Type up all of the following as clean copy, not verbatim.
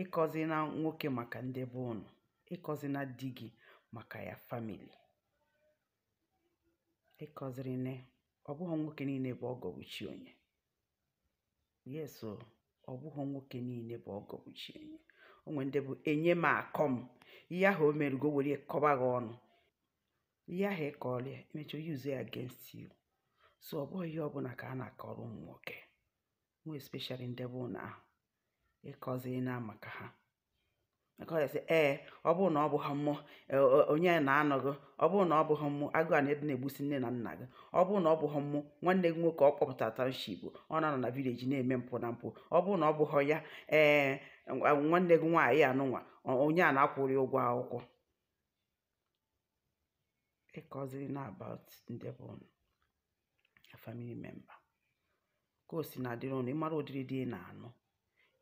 ịkọzi na nwoke maka ndị be unu, ịkọzi na di gị maka ya family, ịkọziri na ọ bụghị nwoke niile bụ ọgọ bụ chi onye. Yes, ọ bụghị nwoke niile bụ ọgọ bụ chi onye. Onwe ndị bụ enye m akọm, ihe ahụ o mere go were kọba gị ọnụ, ihe ahụ ịkọrọ emecha use ya against you. So ọ bụghị ihe ọbụla ka a na-akọrọ ụmụ nwoke, more especially ndị bụ na ịkọzi na maka ha. Akọrọ ọ bụrụ na ọ bụ ha mmụọ onye na-anọghị, ọ bụrụ na ọ bụ ha mmụọ agụ a na-egbusi nne na nna gị, ọ bụrụ na ọ bụ ha mmụọ nwanne gị nwoke ọ kpọpụtara township ọ na-anọ na village na-eme mpụ na mpụ, ọ bụrụ na ọ bụ ha ya nwanne gị nwaanyị anụnwa onye a na-akwụrị ụgwọ akwụkwọ. Ịkọziri na about ndị bụ family member ka o si na-adịrị ọnụ, ịmara ụdịrị dị na-anụ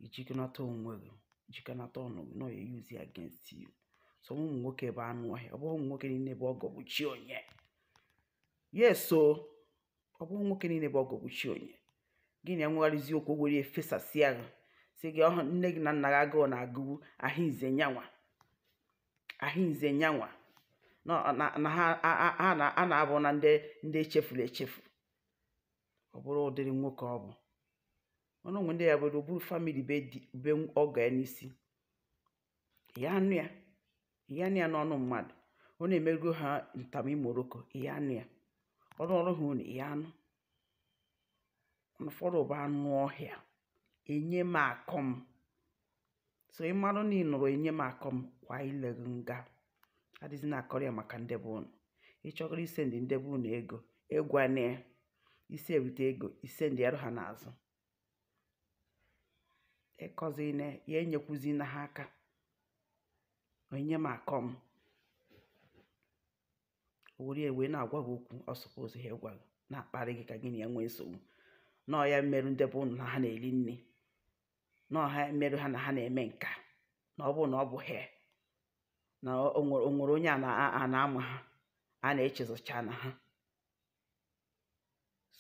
ijikọnata onwe gị, jikọnata ọnụ gị, no ya use it against you. So ụmụ nwoke bụ anụ ọhịa, ọ bụghị ụmụ nwoke niile bụ ọgọ bụ chi onye. Yes, so ọ bụghị nwoke niile bụ ọgọ bụ chi onye. Gị na-enwegharịzi okwu were efesasịa gị sị gị ọhụ nne gị na nna gị agụụ na-agụwu ahụ nze nyanwa, ahụ nze nyanwa na ha na-abụ na ndị echefuru echefu. Ọ bụrụ ụdịrị nwoke ọ bụ ọnụ onwe ndị ya bụ bụrụ family be ọgọ ya n'isi, ya anụ ya n'ọnụ mmadụ, ọ na-emego ha ntami moroko, ya anụ ya ọrụ ha unu, ya anụ ụfọdụ bụ anụ ọhịa enye m akọm. So ị marụ na ị nụrụ enye m akọm kwa ilegị nga adịghị na-akọrọ ya maka ndị bụ unu. Ịchọgoro isendị ndị bụ unu ego, ịgwana ya isi ebute ego isendị arụ ha n'azụ. Ịkọzi na ya enyekwuzi na ha aka onye m akọm, o were ewe na-agwa gị okwu ọ suppose ha ịgwa gị, na-akparị gị ka gị na ya nwee nsogbu. Nọọ ya merụ ndị bụ na ha na-eri nri, nọọ ha merụ ha na ha na-eme nka, na ọ bụ na ọ bụ ha na o nwere onye a na-ama ha a na-echezọcha na ha.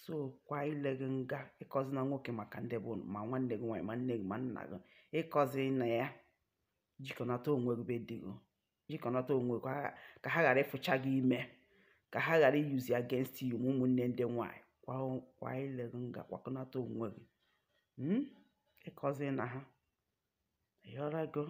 So kwa ile gị nga ịkọzi na nwoke maka ndị bụ ma nwanne gị nwaanyị ma nne gị ma nna gị, ịkọzi na ya jikọnata onwe gị be di gị, jikọnata onwe gị ka ha ghara ịfụcha gị ime, ka ha ghara use against you ma ụmụnne ndị nwaanyị. Kwa ile gị nga kwakọnata onwe gị, ịkọzi na ha, ịghọrọ gị.